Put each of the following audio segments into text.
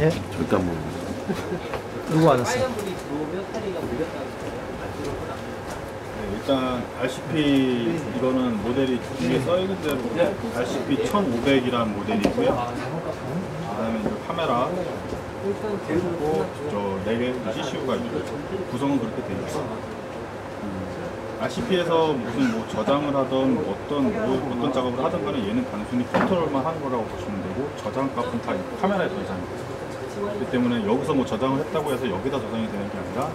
예. 절대 안 먹는 누구 왔어요? 일단 RCP 이거는 모델이 뒤에 써있는 대로 RCP 1500이라는 모델이고요. 그다음에 이제 카메라 그리고 저 4개 CCU가 있고 구성은 그렇게 되어 있어요. RCP에서 무슨 뭐 저장을 하던 어떤 작업을 하던 거는 얘는 단순히 컨트롤만 하는 거라고 보시면 되고 저장 값은 다 카메라에 저장입니다. 그렇기 때문에 여기서 뭐 저장을 했다고 해서 여기다 저장이 되는 게 아니라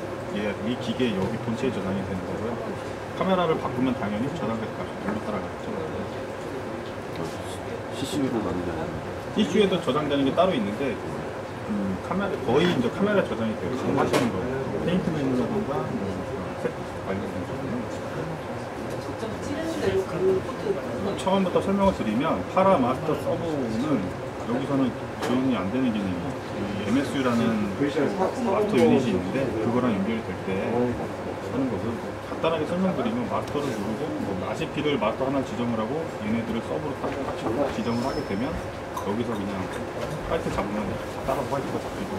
이 기계 여기 본체에 저장이 되는 거고요. 카메라를 바꾸면 당연히 저장된 값이 별로 따라가겠죠. CCU로 만든 CCU에도 저장되는 게 따로 있는데 카메라 거의 이제 카메라 저장이 되고 하시는 거예요. 페인트 메뉴라든가 색 관련된 처음부터 설명을 드리면 파라 마스터 서브는 여기서는 지원이 안 되는 기능이 MSU라는 마스터 유닛이 있는데 그거랑 연결이 될 때 하는 거고요. 간단하게 설명드리면 마스터를 누르고 뭐 RCP를 마스터 하나 지정을 하고 얘네들을 서브로 딱 같이 지정을 하게 되면 여기서 그냥 화이트 잡으면 다 따라서 화이트가 잡히고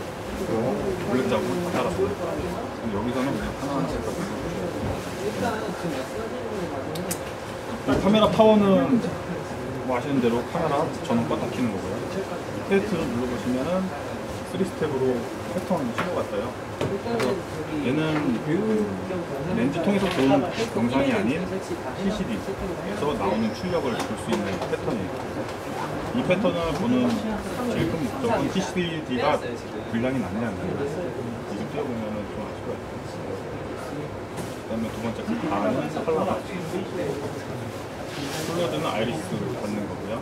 블랙 잡으면 다 따라서 여기서는 그냥 하나하나 잡히고 카메라 파워는 뭐 아시는 대로 카메라 전원 껐다 켜는 거고요. 테스트를 눌러보시면은 3스텝으로 패턴 신호가 떠요. 그래서 얘는 렌즈 통해서 본 영상이 아닌 CCD에서 나오는 출력을 볼 수 있는 패턴이에요. 이 패턴을 보는 제일 큰 목적은 CCD가 분량이 낮냐 안 낮냐 이거 띄워보면은 좀 알 수가 있어요. 그 다음에 두 번째 다음은 컬러가 폴로드는 아이리스 받는 거고요.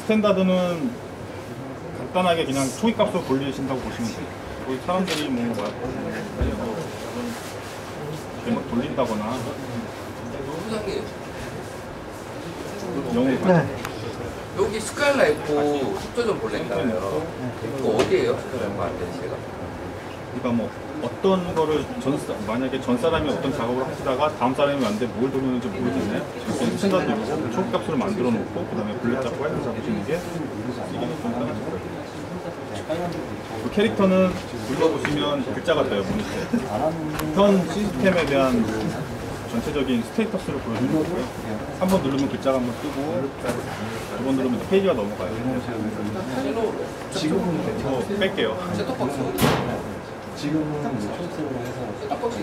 스탠다드는 간단하게 그냥 초기값으로 돌리신다고 보시면 돼요. 거기 사람들이 막 돌린다거나 영어로 네. 여기 스카일라이트 속도 좀 볼래요. 이거 어디에요? 스카일라이트 안 되는 제가? 그러니까 뭐 어떤 거를 만약에 전 사람이 어떤 작업을 하시다가 다음 사람이 왔는데 뭘 돌리는지 모르겠네. 스탠다드 초기값으로 만들어 놓고 그 다음에 블랙 잡고 화이트 잡으시는 게 이게 좀 편하실 거예요. 그 캐릭터는 눌러보시면 글자가 떠요. 모니터에 현 시스템에 대한 전체적인 스테이터스를 보여주는 거고요. 한번 누르면 글자가 한번 뜨고 두 번 누르면 페이지가 넘어가요. 지금은 뺄게요. 지금은 통째로 해서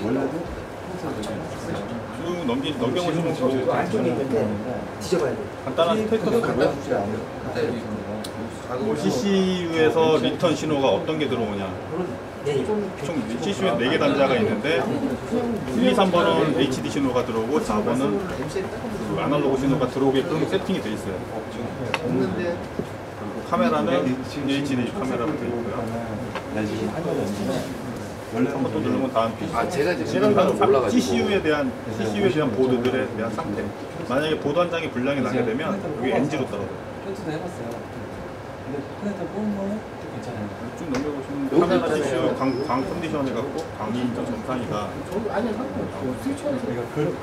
원래도 쭉 넘겨보시면 간단한 스테이터스고요. 뭐 CCU에서 리턴 신호가 어떤 게 들어오냐. 총 CCU에 4개 단자가 있는데 1, 2, 3번은 HD 신호가 들어오고 4번은 그 아날로그 신호가 들어오게끔 세팅이 돼 있어요. 그리고 카메라는 HD 카메라로 되어 있고요. 한번 또 누르면 다음 제가 CCU에 대한 보드들에 대한 상태. 만약에 보드 한 장이 분량이 나게 되면 여기 NG로 떨어져요. 편집도 해봤어요. 근데 편집도 뽑은 거는 괜찮아요. 쭉 넘겨보시면 카메라 CCU 강 컨디션 해갖고 강이 정상이가 그러니까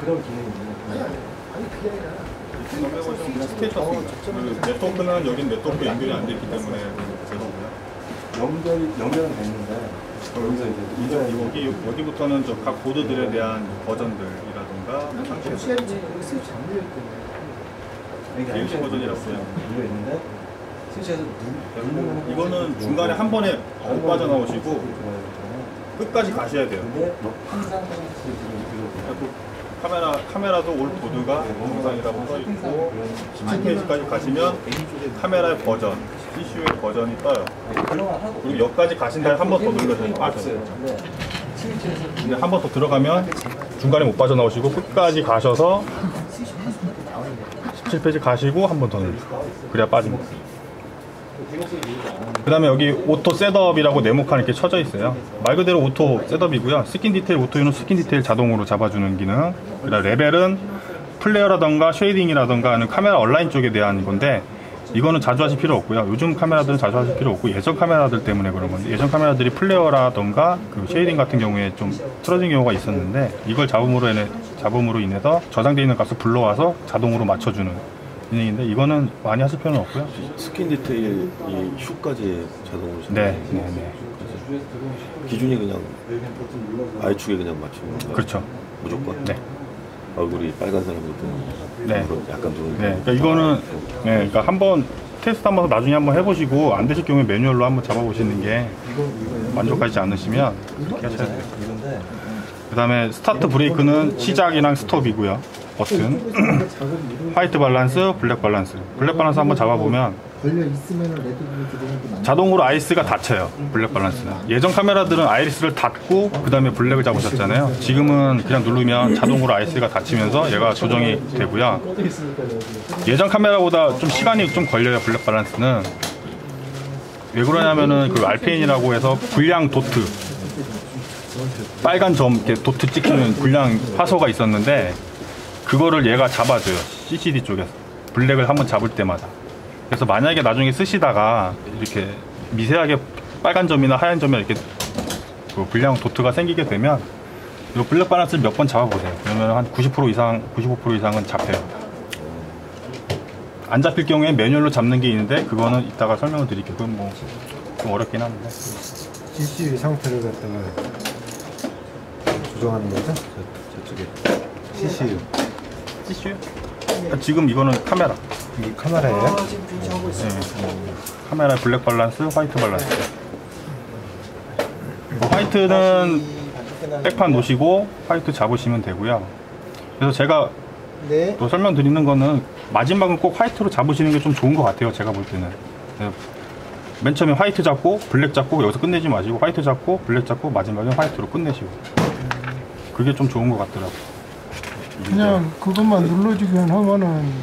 그런 기능이 있는 쭉 넘겨보시면 스테이터스 그 네트워크는 여긴 네트워크 연결이 안 돼 있기 때문에 제로고요. 연결은 됐는데 여기서 이제 여기부터는 저 각 보드들에 대한 버전들이라든가 상태 BLC 버전이라고 해요. 있는데 스위치에서 이거는 중간에 한 번에 못 빠져나오시고 끝까지 가셔야 돼요. 카메라도 올 보드가 동영상이라고 써 있고 17페이지까지 가시면 카메라의 버전, CCU의 버전이 떠요. 그리고 여기까지 가신 다음에 한 번 더 눌러서 빠져요. 근데 한 번 더 들어가면 중간에 못 빠져나오시고 끝까지 가셔서 17페이지 가시고 한 번 더 눌러요. 그래야 빠집니다. 그 다음에 여기 오토 셋업이라고 네모칸 이렇게 쳐져 있어요. 말 그대로 오토 셋업이고요. 스킨 디테일 오토유는 스킨 디테일 자동으로 잡아주는 기능. 그 다음 레벨은 플레이어라던가 쉐이딩이라던가 하는 카메라 온라인 쪽에 대한 건데 이거는 자주 하실 필요 없고요. 요즘 카메라들은 자주 하실 필요 없고 예전 카메라들 때문에 그런 건데 예전 카메라들이 플레이어라던가 그 쉐이딩 같은 경우에 좀 틀어진 경우가 있었는데 이걸 잡음으로 인해서 저장되어 있는 값을 불러와서 자동으로 맞춰주는 기능인데 이거는 많이 하실 필요는 없고요. 스킨 디테일 이 슈까지 자동으로 네, 네, 네. 기준이 그냥 I축에 그냥 맞추는 건가요? 그렇죠. 무조건? 네. 얼굴이 빨간 사람들도 네. 약간 누른 네. 그러니까 이거는 네, 그러니까 한번 테스트 한번 나중에 한번 해보시고 안 되실 경우에 매뉴얼로 한번 잡아보시는 게 만족하지 않으시면 그렇게 하셔야 돼요. 그 다음에 스타트 브레이크는 시작이랑 스톱이고요. 버튼 화이트 밸런스, 블랙 밸런스. 블랙 밸런스 한번 잡아보면 자동으로 아이스가 닫혀요. 블랙 밸런스는. 예전 카메라들은 아이리스를 닫고 그 다음에 블랙을 잡으셨잖아요. 지금은 그냥 누르면 자동으로 아이스가 닫히면서 얘가 조정이 되고요. 예전 카메라보다 좀 시간이 좀 걸려요. 블랙 밸런스는. 왜 그러냐면은 그 알페인이라고 해서 불량 도트, 빨간 점 이렇게 도트 찍히는 불량 화소가 있었는데 그거를 얘가 잡아줘요. CCD 쪽에서 블랙을 한번 잡을 때마다. 그래서 만약에 나중에 쓰시다가 이렇게 미세하게 빨간 점이나 하얀 점에 이렇게 그 불량 도트가 생기게 되면 이 블랙 밸런스를 몇 번 잡아보세요. 그러면 한 90% 이상, 95% 이상은 잡혀요. 안 잡힐 경우에 매뉴얼로 잡는 게 있는데 그거는 이따가 설명을 드릴게요. 그건 뭐 좀 어렵긴 한데. CCU 상태를 갖다가 조정하는 거죠? 저쪽에 CCU. CCU? 지금 이거는 카메라. 이 카메라예요? 네. 카메라 블랙 밸런스, 화이트 밸런스. 화이트는 백판 놓으시고 화이트 잡으시면 되고요. 그래서 제가 네. 또 설명드리는 거는 마지막은 꼭 화이트로 잡으시는 게 좀 좋은 것 같아요. 제가 볼 때는. 맨 처음에 화이트 잡고 블랙 잡고 여기서 끝내지 마시고 화이트 잡고 블랙 잡고 마지막에 화이트로 끝내시고. 그게 좀 좋은 것 같더라고요. 그냥 그것만 눌러주기만 하면은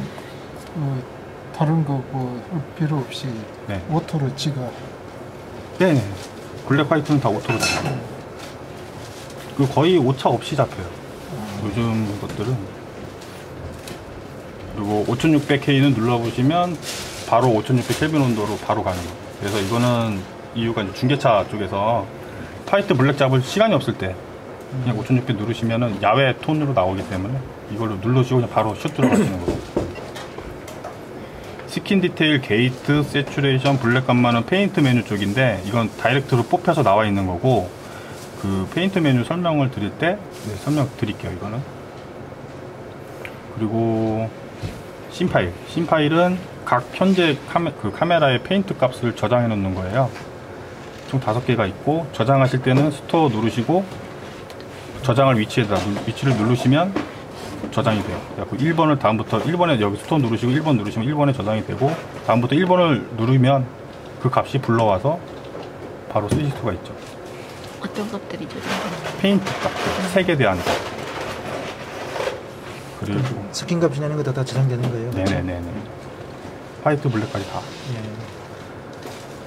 다른 거 뭐 필요 없이 네. 오토로 지가. 네. 블랙 화이트는 다 오토로 잡혀요. 그 거의 오차 없이 잡혀요. 요즘 것들은. 그리고 5600K는 눌러보시면 바로 5600 켈빈 온도로 바로 가는 거예요. 그래서 이거는 이유가 이제 중계차 쪽에서 화이트 블랙 잡을 시간이 없을 때 그냥 5600 누르시면은 야외 톤으로 나오기 때문에 이걸로 누르시고 그냥 바로 슛 들어가시는 거예요. 스킨 디테일, 게이트, 세츄레이션, 블랙 감마는 페인트 메뉴 쪽인데 이건 다이렉트로 뽑혀서 나와 있는 거고 그 페인트 메뉴 설명을 드릴 때 설명 드릴게요. 이거는. 그리고 신 파일은 각 현재 카메라의 페인트 값을 저장해 놓는 거예요. 총 5개가 있고 저장하실 때는 스토어 누르시고 저장할 위치를 누르시면 저장이 돼요. 그래서 1번을 다음부터 1번에 여기 스토어 누르시고 1번 누르시면 1번에 저장이 되고 다음부터 1번을 누르면 그 값이 불러와서 바로 쓰실 수가 있죠. 어떤 것들이 저장되나요? 페인트 값, 색에 대한 것. 그리고 스킨 값이 내는 거 다 저장되는 거예요? 네네네네. 화이트 블랙까지 다. 네.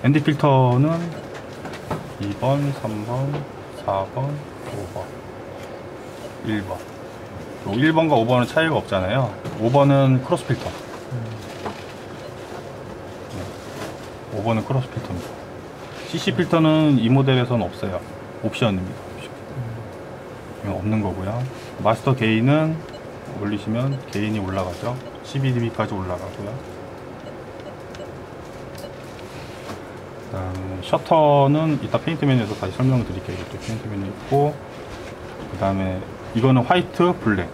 ND 필터는 2번, 3번, 4번, 5번, 1번. 1번과 5번은 차이가 없잖아요. 5번은 크로스 필터. 5번은 크로스 필터입니다. CC 필터는 이 모델에서는 없어요. 옵션입니다. 옵션. 없는 거고요. 마스터 게인은 올리시면 게인이 올라가죠. 12dB까지 올라가고요. 그다음에 셔터는 이따 페인트 메뉴에서 다시 설명을 드릴게요. 이것도 페인트 메뉴 있고, 그 다음에 이거는 화이트, 블랙.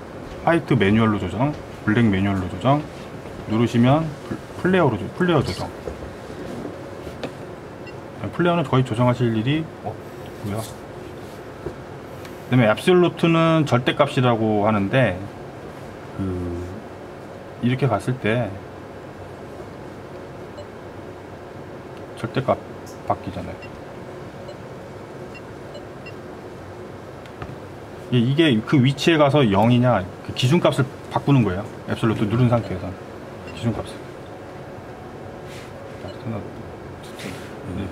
화이트 매뉴얼로 조정, 블랙 매뉴얼로 조정. 누르시면 플레어 조정. 플레어는 거의 조정하실 일이 없고요. 그 다음에 앱솔루트는 절대값이라고 하는데 이렇게 갔을 때 절대값 바뀌잖아요. 이게 그 위치에 가서 0이냐 그 기준값을 바꾸는 거예요. 앱솔루트 누른 상태에서 기준값을.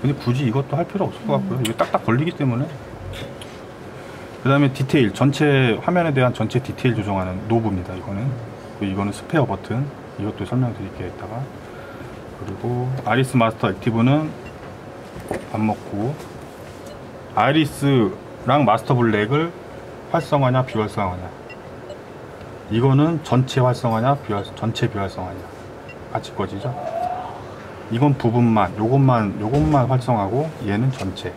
근데 굳이 이것도 할 필요 없을 것 같고요. 이게 딱딱 걸리기 때문에. 그 다음에 디테일, 전체 화면에 대한 전체 디테일 조정하는 노브입니다. 이거는 스페어 버튼. 이것도 설명드릴게요. 이따가. 그리고 아이리스 마스터 액티브는 밥 먹고, 아이리스랑 마스터 블랙을 활성화냐 비활성화냐. 이거는 전체 활성화냐 전체 비활성화냐. 같이 꺼지죠. 이건 부분만, 요것만 활성하고 얘는 전체.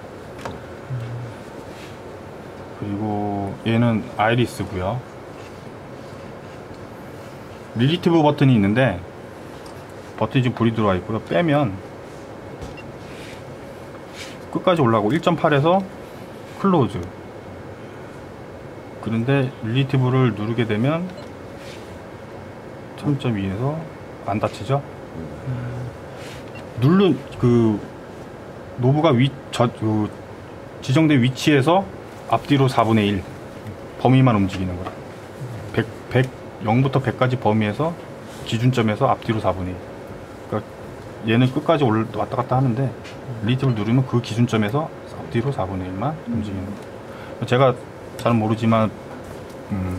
그리고 얘는 아이리스고요. 릴리티브 버튼이 있는데 버튼이 지금 불이 들어와 있고요. 빼면 끝까지 올라가고 1.8에서 클로즈. 그런데 릴리티브를 누르게 되면 3.2에서 안 닫히죠. 누른 그 노브가 지정된 위치에서 앞뒤로 4분의 1 범위만 움직이는 거라. 0부터 100까지 범위에서 기준점에서 앞뒤로 4분의 1. 그러니까 얘는 끝까지 왔다 갔다 하는데 릴리티브를 누르면 그 기준점에서 앞뒤로 4분의 1만 움직이는 거예요. 제가 잘은 모르지만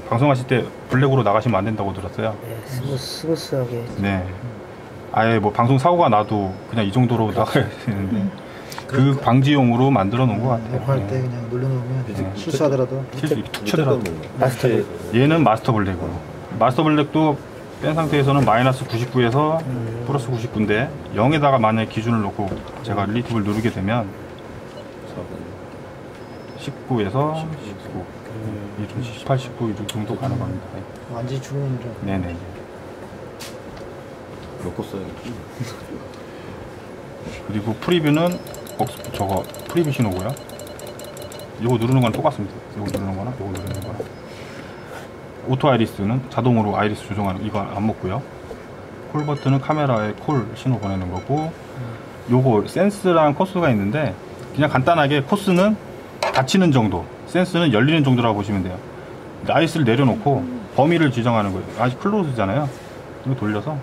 방송하실 때 블랙으로 나가시면 안 된다고 들었어요. 네, 스무스하게. 네. 아예 뭐 방송 사고가 나도 그냥 이 정도로 나가야 되는데 그 방지용으로 만들어 놓은 것 같아요. 녹화할 때 그냥 눌러놓으면 실수하더라도 툭 쳐더라도. 마스터 블랙. 얘는 마스터 블랙으로. 마스터 블랙도 뺀 상태에서는 마이너스 99에서 플러스 99인데 0에다가 만약에 기준을 놓고 제가 릴리티브를 누르게 되면 19에서 19, 18, 19 이 정도 가는 겁니다. 완전히 죽는 줄. 네네. 놓고 써야겠지. 그리고 프리뷰는 저거 프리뷰 신호고요. 이거 누르는 건 똑같습니다. 이거 누르는 거나 이거 누르는 거나. 오토 아이리스는 자동으로 아이리스 조정하는 이거 안 먹고요. 콜 버튼은 카메라에 콜 신호 보내는 거고, 요거 센스랑 코스가 있는데 그냥 간단하게 코스는 닫히는 정도, 센스는 열리는 정도라고 보시면 돼요. 아이스를 내려놓고 범위를 지정하는 거예요. 아직 클로즈잖아요. 이거 돌려서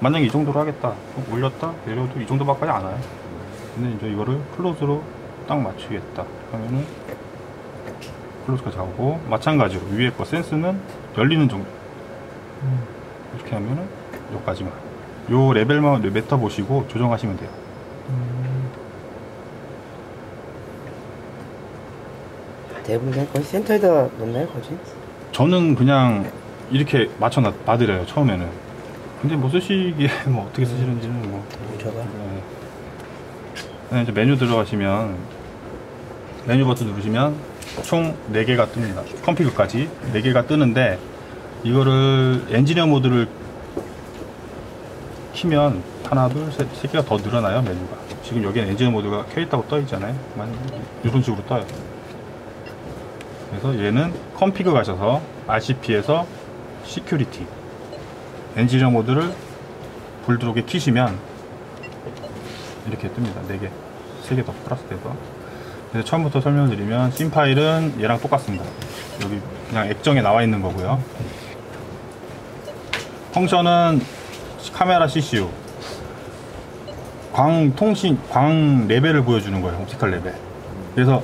만약에 이 정도로 하겠다, 올렸다 내려도 이 정도밖에 안 와요. 근데 이제 이거를 클로즈로 딱 맞추겠다 하면은 클로즈까지 가고, 마찬가지로 위에 거 센스는 열리는 정도 이렇게 하면은 여기까지만. 요 레벨만 메타 보시고 조정하시면 돼요. 대부분 그냥 거의 센터에다 놓나요, 거지? 저는 그냥 이렇게 맞춰 놔드려요, 처음에는. 근데 뭐 쓰시기에 뭐 어떻게 쓰시는지는 뭐. 저가. 네. 이제 메뉴 들어가시면 메뉴 버튼 누르시면 총 4개가 뜹니다. 컴피그까지 4개가 뜨는데, 이거를 엔지니어 모드를 키면 하나, 둘, 셋, 3개가 더 늘어나요, 메뉴가. 지금 여기는 엔지니어 모드가 켜있다고 떠있잖아요. 이런 식으로 떠요. 그래서 얘는 컴피그 가셔서 RCP에서 시큐리티 엔지니어 모드를 불 들어오게 키시면 이렇게 뜹니다. 4개, 3개 더 플러스 돼서. 그래서 처음부터 설명을 드리면 씬 파일은 얘랑 똑같습니다. 여기 그냥 액정에 나와 있는 거고요. 펑션은 카메라 CCU, 광 레벨을 보여주는 거예요. 옵티컬 레벨. 그래서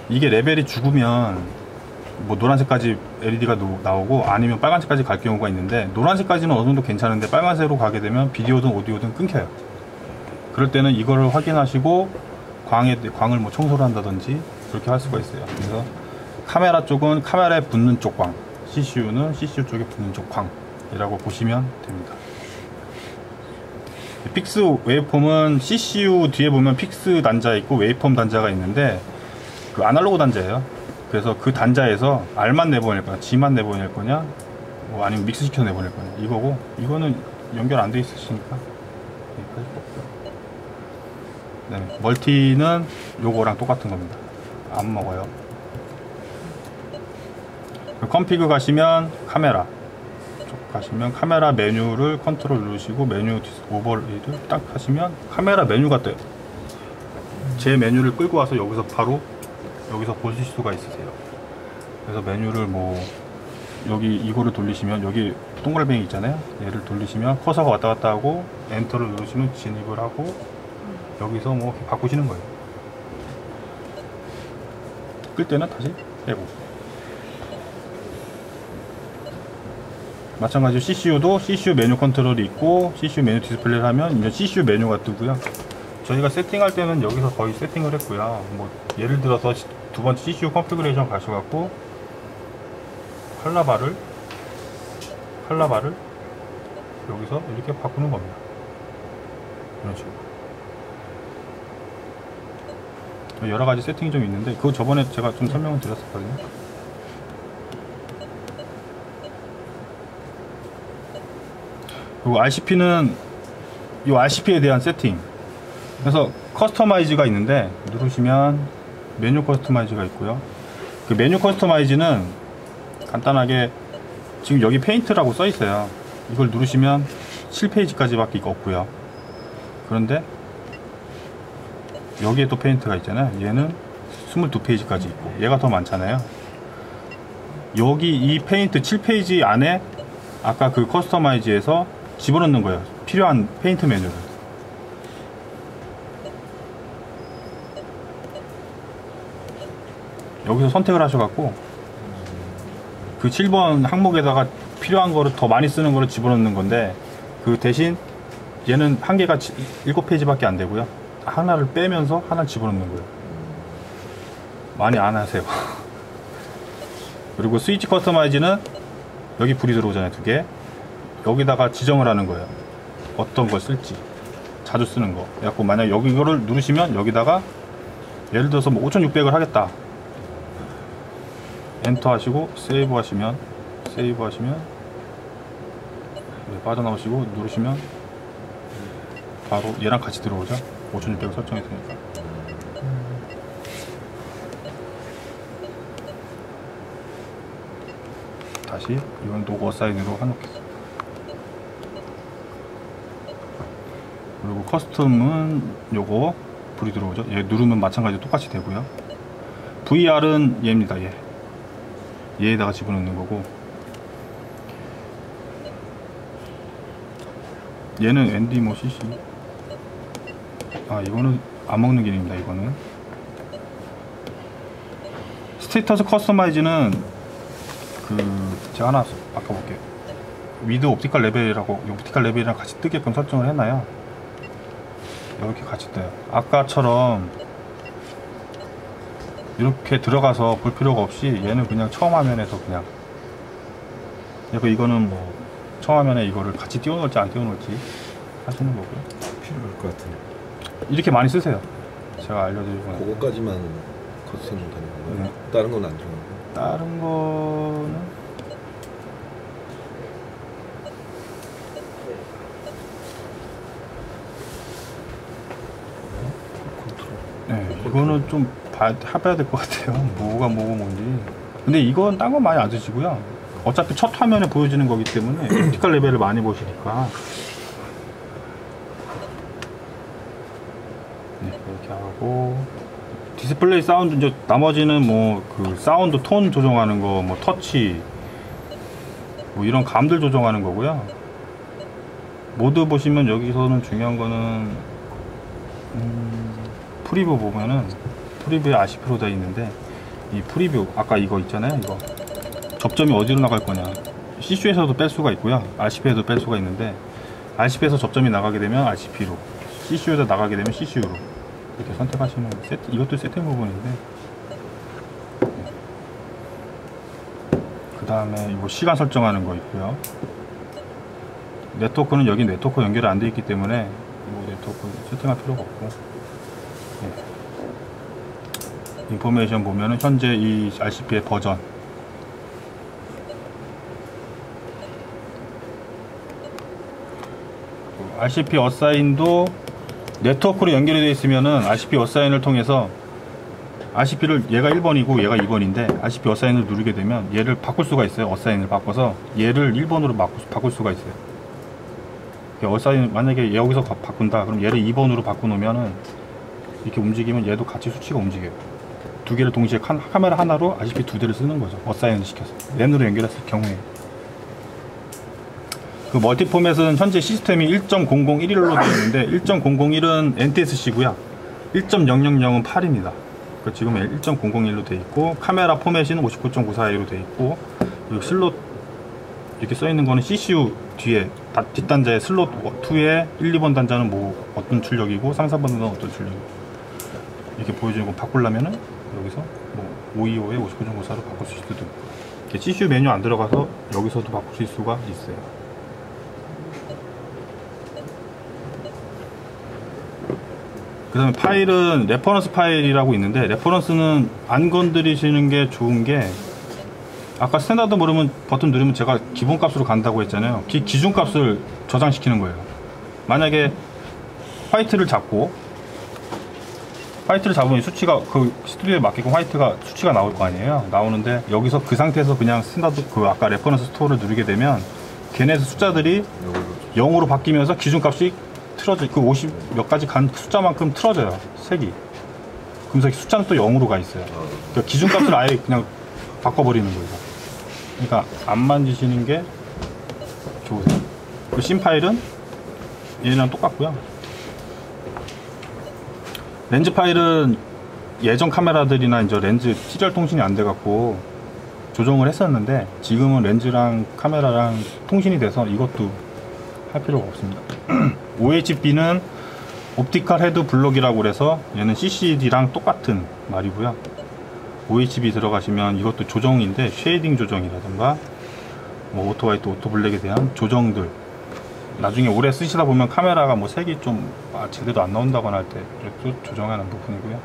이게 레벨이 죽으면 뭐 노란색까지 LED가 나오고 아니면 빨간색까지 갈 경우가 있는데, 노란색까지는 어느 정도 괜찮은데 빨간색으로 가게 되면 비디오든 오디오든 끊겨요. 그럴 때는 이거를 확인하시고 광을 뭐 청소를 한다든지 그렇게 할 수가 있어요. 그래서 카메라 쪽은 카메라에 붙는 쪽 광, CCU는 CCU 쪽에 붙는 쪽 광이라고 보시면 됩니다. 픽스 웨이폼은 CCU 뒤에 보면 픽스 단자 있고 웨이폼 단자가 있는데, 그 아날로그 단자예요. 그래서 그 단자에서 R만 내보낼 거냐, G만 내보낼 거냐, 뭐 아니면 믹스 시켜서 내보낼 거냐, 이거고, 이거는 연결 안 돼 있으시니까 여기까지 뽑고요. 네, 멀티는 요거랑 똑같은 겁니다. 안 먹어요. 컴피그 가시면 카메라 쪽 가시면 카메라 메뉴를 컨트롤 누르시고 메뉴 오버레이를 딱 하시면 카메라 메뉴가 떠요. 제 메뉴를 끌고 와서 여기서 바로 여기서 보실 수가 있으세요. 그래서 메뉴를 뭐 여기 이거를 돌리시면 여기 동그라미 있잖아요. 얘를 돌리시면 커서가 왔다 갔다 하고, 엔터를 누르시면 진입을 하고, 여기서 뭐 바꾸시는 거예요. 끌 때는 다시 빼고. 마찬가지로 CCU도 CCU 메뉴 컨트롤이 있고, CCU 메뉴 디스플레이를 하면 이제 CCU 메뉴가 뜨고요. 저희가 세팅할 때는 여기서 거의 세팅을 했고요. 뭐 예를 들어서 두 번째 CCU 컨피그레이션 가셔갖고 여기서 이렇게 바꾸는 겁니다. 이런 식으로. 여러 가지 세팅이 좀 있는데 그거 저번에 제가 좀 설명을 드렸었거든요. 그리고 RCP는 이 RCP에 대한 세팅. 그래서 커스터마이즈가 있는데 누르시면 메뉴 커스터마이즈가 있고요. 그 메뉴 커스터마이즈는 간단하게 지금 여기 페인트라고 써 있어요. 이걸 누르시면 7페이지까지밖에 없고요. 그런데 여기에 또 페인트가 있잖아요. 얘는 22페이지까지 있고 얘가 더 많잖아요. 여기 이 페인트 7페이지 안에 아까 그 커스터마이즈에서 집어넣는 거예요. 필요한 페인트 메뉴를. 여기서 선택을 하셔갖고 그 7번 항목에다가 필요한 거를 더 많이 쓰는 거를 집어넣는 건데 그 대신 얘는 한 개가 7페이지밖에 안 되고요. 하나를 빼면서 하나를 집어넣는 거예요. 많이 안 하세요. 그리고 스위치 커스터마이즈는 여기 불이 들어오잖아요. 2개. 여기다가 지정을 하는 거예요. 어떤 걸 쓸지. 자주 쓰는 거. 그래갖고 만약 여기 이거를 누르시면 여기다가 예를 들어서 뭐 5600을 하겠다. 엔터 하시고 세이브 하시면 네, 빠져나오시고 누르시면 바로 얘랑 같이 들어오죠. 5600을 설정했으니까. 다시 이건 노고 어사인으로 해놓겠습니다. 그리고 커스텀은 요거 불이 들어오죠. 얘 누르면 마찬가지로 똑같이 되고요. VR은 얘입니다. 얘에다가 집어넣는 거고, 얘는 ND 뭐 CC. 아, 이거는 안 먹는 기능입니다. 이거는 스테이터스 커스터마이즈는 제가 하나 바꿔볼게요. 위드 옵티컬 레벨이라고, 옵티컬 레벨이랑 같이 뜨게끔 설정을 해놔요. 이렇게 같이 떠요. 아까처럼 이렇게 들어가서 볼 필요가 없이 얘는 그냥 처음 화면에서 그냥, 그래서 이거는 뭐 처음 화면에 이거를 같이 띄워놓을지 안 띄워놓을지 하시는 거고요. 필요할 것 같은데. 이렇게 많이 쓰세요. 제가 알려드리고. 그거까지만 커스텀 되는 건가요? 네. 다른 건 안 들어가요? 다른 거는 네, 이거는 좀 해봐야 될 것 같아요. 뭐가 뭐고 뭔지. 근데 이건 딴 건 많이 안 쓰시고요. 어차피 첫 화면에 보여지는 거기 때문에 옵티컬 레벨을 많이 보시니까. 네, 이렇게 하고 디스플레이 사운드, 이제 나머지는 뭐 그 사운드 톤 조정하는 거, 뭐 터치, 뭐 이런 감들 조정하는 거고요. 모드 보시면 여기서는 중요한 거는 프리뷰 보면은 프리뷰에 RCP로 되어 있는데, 이 프리뷰 아까 이거 있잖아요. 이거 접점이 어디로 나갈 거냐, CCU에서도 뺄 수가 있고요, RCP에도 뺄 수가 있는데, RCP에서 접점이 나가게 되면 RCP로, CCU에서 나가게 되면 CCU로 이렇게 선택하시는 이것도 세팅 부분인데, 그 다음에 뭐 시간 설정하는 거 있고요. 네트워크는 여기 네트워크 연결이 안 되어 있기 때문에 뭐 네트워크 세팅할 필요가 없고, 인포메이션 보면은 현재 이 RCP의 버전, RCP 어사인도 네트워크로 연결이 되어 있으면은 RCP 어사인을 통해서 RCP를, 얘가 1번이고 얘가 2번인데 RCP 어사인을 누르게 되면 얘를 바꿀 수가 있어요. 어사인을 바꿔서 얘를 1번으로 바꿀 수가 있어요. 어사인 만약에 여기서 바꾼다 그럼 얘를 2번으로 바꿔놓으면은 이렇게 움직이면 얘도 같이 수치가 움직여요. 두 개를 동시에 카메라 하나로 RCP 두 대를 쓰는 거죠. 어사인을 시켜서 랜으로 연결했을 경우에. 그 멀티 포맷은 현재 시스템이 1.001로 되어 있는데 1.001은 NTSC고요. 1.000은 8입니다. 지금 1.001로 되어 있고, 카메라 포맷은 59.94A로 되어 있고, 그리고 슬롯 이렇게 써 있는 거는 CCU 뒤에 뒷단자에 슬롯 2에 1, 2번 단자는 뭐 어떤 출력이고 3, 4번 단자는 어떤 출력이고 이렇게 보여주는 거 바꾸려면은 여기서 뭐 525에 59.94로 바꿀 수 있을 수도 있고, CCU 메뉴 안 들어가서 여기서도 바꿀 수가 있어요. 그 다음에 파일은 레퍼런스 파일이라고 있는데, 레퍼런스는 안 건드리시는 게 좋은 게, 아까 스탠다드 모르면 버튼 누르면 제가 기본값으로 간다고 했잖아요. 기준값을 저장시키는 거예요. 만약에 화이트를 잡고, 화이트를 잡으면 수치가 그 스튜디오에 맞게끔 화이트가 수치가 나올 거 아니에요. 나오는데 여기서 그 상태에서 그냥 스탠다드 그 아까 레퍼런스 스토어를 누르게 되면 걔네 숫자들이 0으로 바뀌면서 기준값이 틀어져, 그 50 몇 가지 간 숫자만큼 틀어져요. 색이. 그러면서 숫자는 또 0으로 가 있어요. 그러니까 기준값을 아예 그냥 바꿔버리는 거예요. 그러니까 안 만지시는 게 좋으세요. 그 씬 파일은 얘랑 똑같고요. 렌즈 파일은 예전 카메라들이나 이제 렌즈 시리얼 통신이 안 돼갖고 조정을 했었는데, 지금은 렌즈랑 카메라랑 통신이 돼서 이것도 할 필요가 없습니다. OHB는 옵티컬 헤드 블록이라고 그래서 얘는 CCD랑 똑같은 말이고요. OHB 들어가시면 이것도 조정인데, 쉐이딩 조정이라든가 뭐 오토 화이트, 오토 블랙에 대한 조정들, 나중에 오래 쓰시다 보면 카메라가 뭐 색이 좀 제대로 안 나온다거나 할 때 조정하는 부분이고요.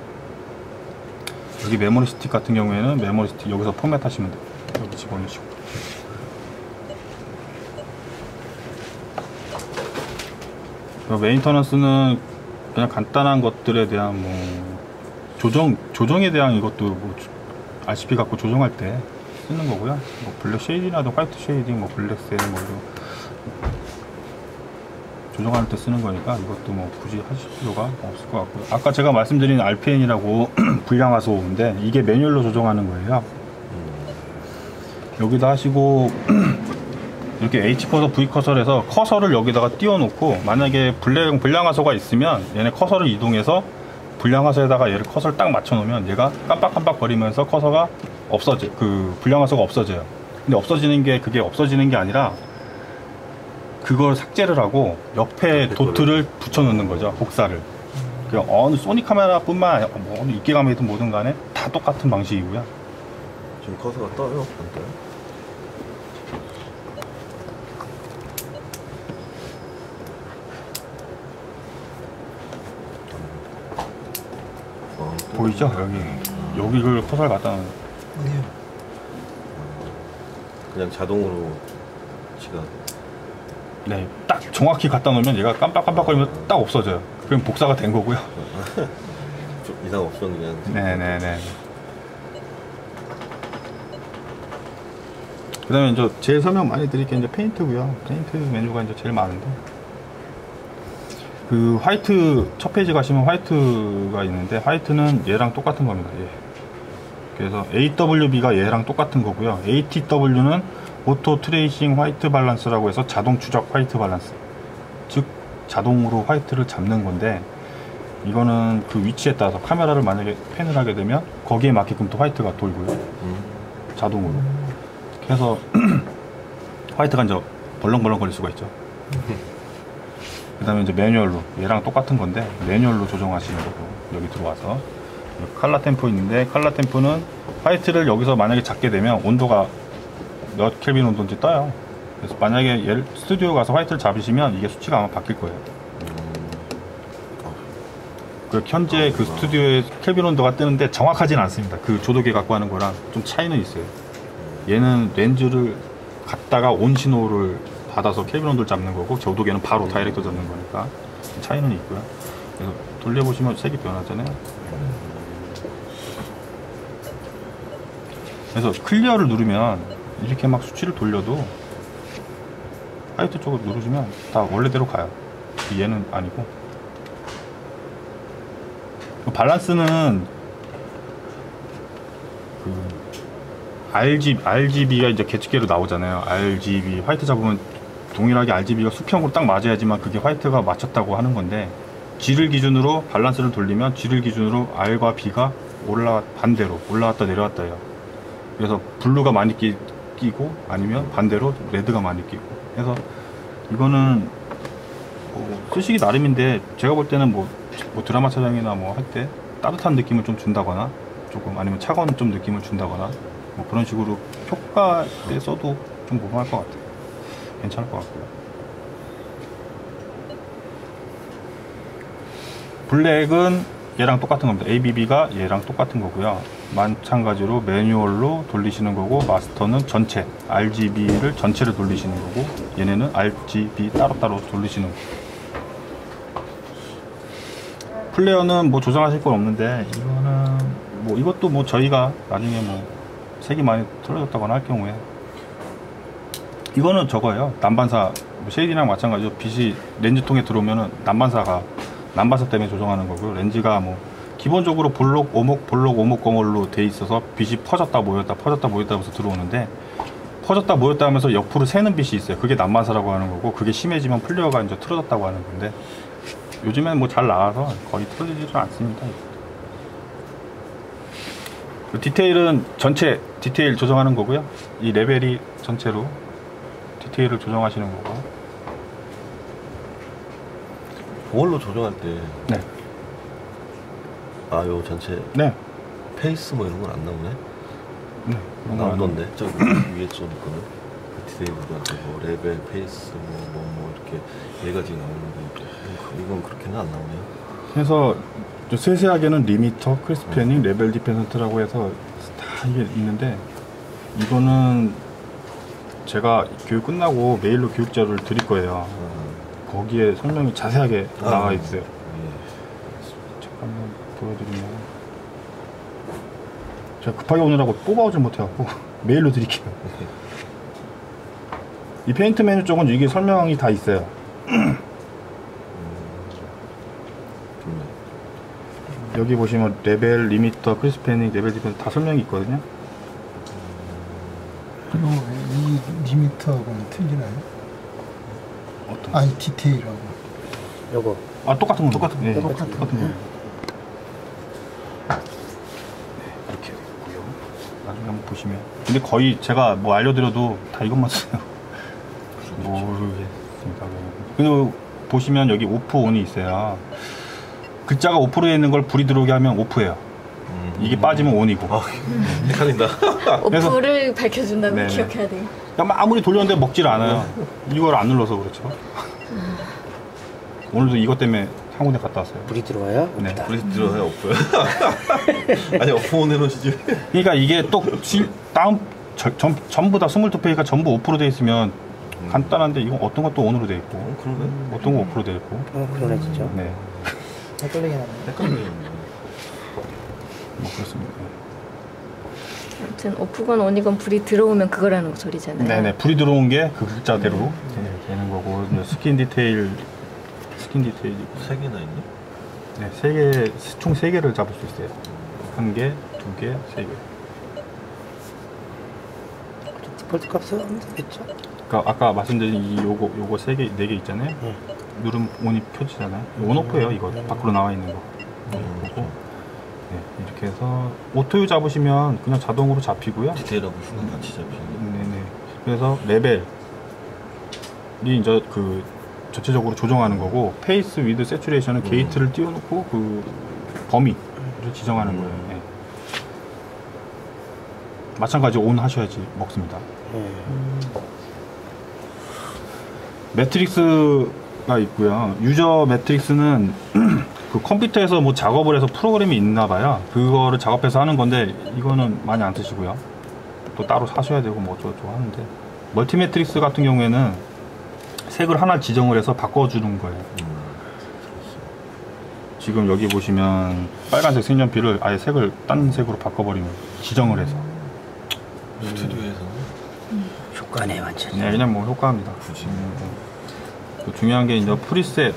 여기 메모리 스틱 같은 경우에는 메모리 스틱 여기서 포맷 하시면 돼요. 여기 집어넣으시고. 메인터넌스는 그냥 간단한 것들에 대한 뭐 조정에 대한 이것도 뭐 RCP 갖고 조정할 때 쓰는 거고요. 뭐 블랙 쉐이딩이라도 화이트 쉐이딩, 뭐 블랙 셀, 뭐 이런 조정할 때 쓰는 거니까 이것도 뭐 굳이 하실 필요가 없을 것 같고요. 아까 제가 말씀드린 RPN이라고 불량화소인데 이게 매뉴얼로 조정하는 거예요. 여기다 하시고 이렇게 H 커서 V 커서에서 커서를 여기다가 띄워 놓고, 만약에 불량화소가 있으면 얘네 커서를 이동해서 불량화소에다가 얘를 커서를 딱 맞춰 놓으면 얘가 깜빡깜빡 거리면서 커서가 그 불량화소가 없어져요. 근데 그게 없어지는 게 아니라 그걸 삭제를 하고 옆에 도트를 붙여 놓는 거죠. 복사를. 그냥 어느 소니 카메라뿐만 아니라 뭐 어느 입계감이든 뭐든 간에 다 똑같은 방식이고요. 지금 커서가 떠요? 안 떠요? 보이죠? 여기를 커서를 갖다 놓은. 어디요? 그냥 자동으로 시간. 네, 딱 정확히 갖다 놓으면 얘가 깜빡깜빡거리면 딱 없어져요. 그럼 복사가 된 거고요. 좀 이상 없으면 그냥. 네네네. 그 다음에 이제 제일 설명 많이 드릴 게 이제 페인트고요. 페인트 메뉴가 이제 제일 많은데, 그 화이트 첫 페이지 가시면 화이트가 있는데, 화이트는 얘랑 똑같은 겁니다. 얘. 그래서 AWB가 얘랑 똑같은 거고요. ATW는 오토 트레이싱 화이트 밸런스라고 해서 자동 추적 화이트 밸런스, 즉 자동으로 화이트를 잡는 건데, 이거는 그 위치에 따라서 카메라를 만약에 팬을 하게 되면 거기에 맞게끔 또 화이트가 돌고요. 자동으로. 그래서 화이트가 이제 벌렁벌렁 거릴 수가 있죠. 그 다음에 이제 매뉴얼로 얘랑 똑같은 건데 매뉴얼로 조정하시는 거고, 여기 들어와서 칼라 템포 있는데, 칼라 템포는 화이트를 여기서 만약에 잡게 되면 온도가 몇 켈빈 온도인지 떠요. 그래서 만약에 얘를 스튜디오 가서 화이트를 잡으시면 이게 수치가 아마 바뀔 거예요. 그 현재 그 스튜디오의 켈빈 온도가 뜨는데 정확하진 않습니다. 그 조도기 갖고 하는 거랑 좀 차이는 있어요. 얘는 렌즈를 갖다가 온 신호를 받아서 켈빈 온도를 잡는 거고, 조도기는 바로 다이렉트 잡는 거니까 차이는 있고요. 그래서 돌려보시면 색이 변하잖아요. 그래서 클리어를 누르면 이렇게 막 수치를 돌려도 화이트 쪽을 누르시면 다 원래대로 가요. 얘는 아니고. 밸런스는 그 RGB가 이제 계측계로 나오잖아요. RGB 화이트 잡으면 동일하게 RGB가 수평으로 딱 맞아야지만 그게 화이트가 맞췄다고 하는 건데, G를 기준으로 밸런스를 돌리면 G를 기준으로 R과 B가 반대로 올라갔다 내려갔다 해요. 그래서 블루가 많이 끼고 아니면 반대로 레드가 많이 끼고 해서, 이거는 뭐 쓰시기 나름인데, 제가 볼 때는 뭐 드라마 촬영이나 뭐 할 때 따뜻한 느낌을 좀 준다거나, 조금 아니면 차가운 좀 느낌을 준다거나, 뭐 그런 식으로 효과 때 써도 좀 무방할 것 같아요. 괜찮을 것 같고요. 블랙은 얘랑 똑같은 겁니다. ABB가 얘랑 똑같은 거고요. 마찬가지로 매뉴얼로 돌리시는 거고, 마스터는 전체 RGB를 전체를 돌리시는 거고, 얘네는 RGB 따로따로 돌리시는 거고. 플레이어는 뭐 조정하실 건 없는데, 이거는 뭐 이것도 뭐 저희가 나중에 뭐 색이 많이 틀어졌다거나 할 경우에, 이거는 저거예요. 난반사, 뭐 쉐이딩이랑 마찬가지로 빛이 렌즈통에 들어오면은 난반사 때문에 조정하는 거고요. 렌즈가 뭐 기본적으로 볼록 오목 거울로 돼 있어서 빛이 퍼졌다 모였다 하면서 들어오는데, 퍼졌다 모였다 하면서 옆으로 새는 빛이 있어요. 그게 난반사라고 하는 거고, 그게 심해지면 플레이어가 이제 틀어졌다고 하는 건데, 요즘엔 뭐 잘 나와서 거의 틀어지지는 않습니다. 디테일은 전체 디테일 조정하는 거고요. 이 레벨이 전체로 디테일을 조정하시는 거고. 그걸로 조정할 때 네. 아, 요 전체 네. 페이스 뭐 이런 건 안 나오네? 네. 나오던데 저기 위에 좀 있거든. 그 디테일보다 뭐 레벨, 페이스 뭐 이렇게 네 가지 나오는데 이건 그렇게는 안 나오네요. 그래서 좀 세세하게는 리미터, 크리스패닝, 레벨 디펜던트라고 해서 다 이게 있는데, 이거는 제가 교육 끝나고 메일로 교육 자료를 드릴 거예요. 거기에 설명이 자세하게 나와 있어요. 잠깐만 보여드리면, 제가 급하게 오느라고 뽑아오질 못해갖고 메일로 드릴게요. 이 페인트 메뉴 쪽은 이게 설명이 다 있어요. 여기 보시면 레벨, 리미터, 크리스패닝, 레벨 디펜 다 설명이 있거든요. 그리고 이 리미터하고는 틀리나요? 어떤? 아니 디테일하고. 요거. 아, 똑같은 거. 똑같은 거. 네, 똑같은 똑같은 거. 거. 네, 이렇게 있고요. 나중에 한번 보시면. 근데 거의 제가 뭐 알려드려도 다 이것만 써요. 모르겠습니다. 그리고 보시면 여기 오프 온이 있어요. 글자가 오프로 되어 있는 걸 불이 들어오게 하면 오프예요. 이게 빠지면 온이고. 헷갈린다. 오프를 밝혀준다면 네네. 기억해야 돼요. 그러니까 아무리 돌렸는데 먹질 않아요. 이걸 안 눌러서 그렇죠. 오늘도 이것 때문에 한 군데 갔다 왔어요. 불이 들어와요? 네. 없다. 우리 들어요, 오프요? 아니, 오프 온 해놓으시지. 그러니까 이게 또 다음 전부 다 22페이지가 전부 오프로 되어 있으면 간단한데, 이건 어떤 것도 온으로 되어 있고, 그러네. 어떤 거 오프로 되어 있고. 그러네 진짜. 네. 헷갈리긴 하네. 헷갈리네. 뭐 그렇습니다. 아무튼 오프건 온이건 불이 들어오면 그거라는 소리잖아요. 네네. 불이 들어온 게 그 글자대로 되는 거고, 이제 스킨 디테일이고. 세 개나 있네? 네, 총 3개를 잡을 수 있어요. 1개, 2개, 3개. 디폴트 값은 됐죠? 그러니까 아까 말씀드린 이 요거 3개, 4개 있잖아요. 네. 누르면 온이 켜지잖아요. 온오프예요, 이거. 밖으로 나와 있는 거. 보고. 네, 이렇게 해서 오토유 잡으시면 그냥 자동으로 잡히고요. 디테일하고 흉은 같이 잡히는. 네네. 그래서 레벨이 이제 그 전체적으로 조정하는 거고, 페이스 위드 세츄레이션은 게이트를 띄워놓고 그 범위를 지정하는 거예요. 네. 마찬가지 온 하셔야지 먹습니다. 매트릭스가 있고요. 유저 매트릭스는 그 컴퓨터에서 뭐 작업을 해서 프로그램이 있나 봐요. 그거를 작업해서 하는 건데, 이거는 많이 안 쓰시고요. 또 따로 사셔야 되고 뭐 어쩌고저쩌고 하는데, 멀티 매트릭스 같은 경우에는 색을 하나 지정을 해서 바꿔주는 거예요. 지금 여기 보시면 빨간색 색연필을 아예 색을 딴 색으로 바꿔버리면, 지정을 해서. 스튜디오에서는 효과네 완전. 네, 그냥 뭐 효과입니다. 굳이. 또 중요한 게 이제 프리셋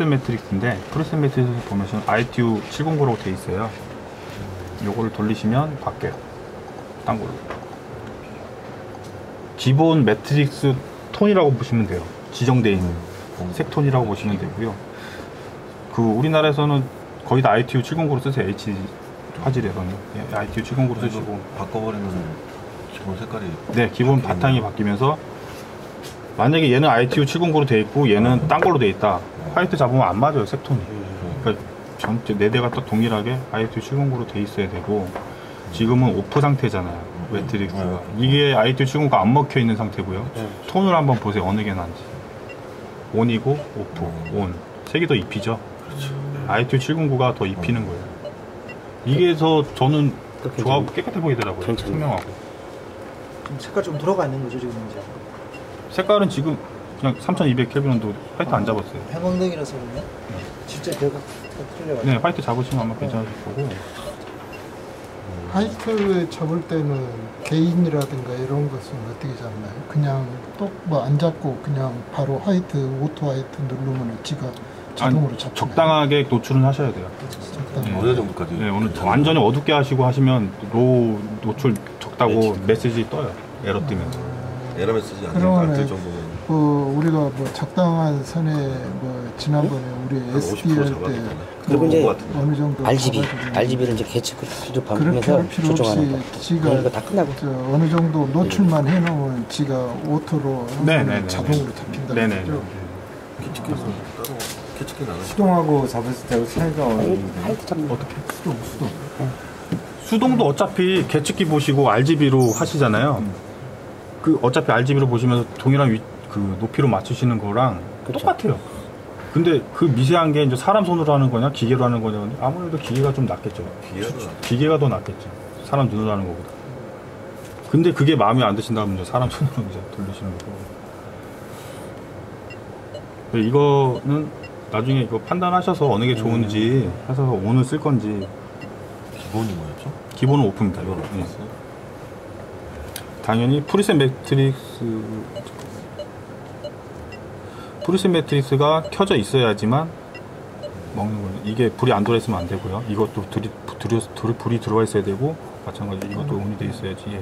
매트릭스인데, 프리셋 매트릭스 보면 ITU 709라고 돼 있어요. 요거를 돌리시면 바뀌어요. 딴 걸로. 기본 매트릭스 톤이라고 보시면 돼요. 지정되어 있는 색톤이라고 보시면 되고요. 그 우리나라에서는 거의 다 ITU 709로 쓰세요. H 화질에서는 ITU 709로 쓰시고. 바꿔버리면 기본 색깔이. 네, 기본 바탕이 바뀌면서, 만약에 얘는 ITU 709로 돼 있고 얘는 딴 걸로 돼 있다. 화이트 잡으면 안 맞아요, 색톤이. 그러니까 전체 4대가 또 동일하게 ITU 709로 돼 있어야 되고, 지금은 오프 상태잖아요, 매트릭스가. 이게 ITU 709가 안 먹혀 있는 상태고요. 톤을 한번 보세요, 어느 게 나은지. 온이고 오프, 온. 색이 더 입히죠. i2 709가 더 입히는 거예요. 이게 더 저는 또 좋아하고 깨끗해 보이더라고요. 괜찮네. 투명하고. 좀 색깔 좀 들어가 있는 거죠 지금 이제. 색깔은 지금 그냥 3200 켈빈도 화이트 안 잡았어요. 형광등이라서 그러면 진짜 배가 틀려가지고. 네, 화이트 잡으시면 아마 괜찮을 거고. 화이트에 잡을 때는 개인이라든가 이런 것은 어떻게 잡나요? 그냥 또 뭐 안 잡고 그냥 바로 화이트, 오토 화이트 누르면 지가 자동으로 잡나요? 적당하게 노출은 하셔야 돼요. 적당히. 어느 정도까지? 네, 오늘 완전히 어둡게 하시고 하시면 노출 적다고 메시지 떠요. 에러 뜨면서. 에러 메시지 그러면은 안뜰 정도면 우리가 뭐 적당한 선에 뭐 지난번에 우리 한 SDR 50% 때 잡았잖아요. 그리고 이제 어느 정도 RGB, 잡아주면 RGB를 이제 계측을 그렇게 반복해서 할 필요 조정하는 없이 거. 지가 이거 다 끝나고. 어느 정도 노출만 해놓으면 지가 오토로 네네네. 자동으로 잡힌다는 네네. 거죠. 캐치기는 따로 캐치기 나가죠. 수동하고 잡았을 때하고 차이가 화이트 잡는 거. 어떻게? 수동도 어차피 계측기 보시고 RGB로 하시잖아요. 그 어차피 RGB로 보시면서 동일한 그 높이로 맞추시는 거랑 그쵸. 똑같아요. 근데 그 미세한 게 이제 사람 손으로 하는 거냐 기계로 하는 거냐 아무래도 기계가 좀 낫겠죠. 기계가 더 낫겠죠. 사람 눈으로 하는 거보다. 근데 그게 마음에 안 드신다면 이제 사람 손으로 이제 돌리시는 거고. 이거는 나중에 이거 판단하셔서 어느 게 좋은지 해서 오늘 쓸 건지. 기본이 뭐였죠? 기본은 오픈입니다. 기본 네. 오픈했어요? 당연히 프리셋 매트릭스가 켜져 있어야지만 먹는 거예요. 이게 불이 안 들어와 있으면 안 되고요. 이것도 불이 들어와 있어야 되고 마찬가지로 이것도 온이 돼 있어야지. 예.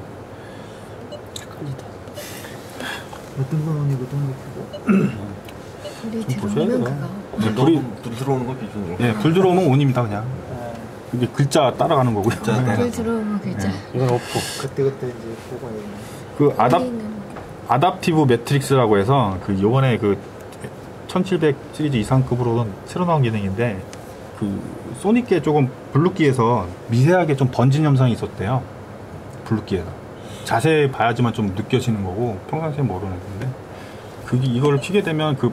어떤 건 온이고 어떤 건 오프고. 불이 좀 보셔야 들어오면 돼요. 그거. 불이 들어오는 거 기준으로. 예, 불 들어오면 온입니다 그냥. 이게 글자 따라가는 거고요. 불 들어오면 글자. 이건 오프. 그때 이제 보고 있는. 그 우리는 아답티브 매트릭스라고 해서 그 요번에 그 1700 시리즈 이상급으로는 새로 나온 기능인데 그 소니께 조금 블루기에서 미세하게 좀 번진 현상이 있었대요. 블루기에서 자세히 봐야지만 좀 느껴지는 거고 평상시에 모르는 건데 그게 이거를 켜게 되면 그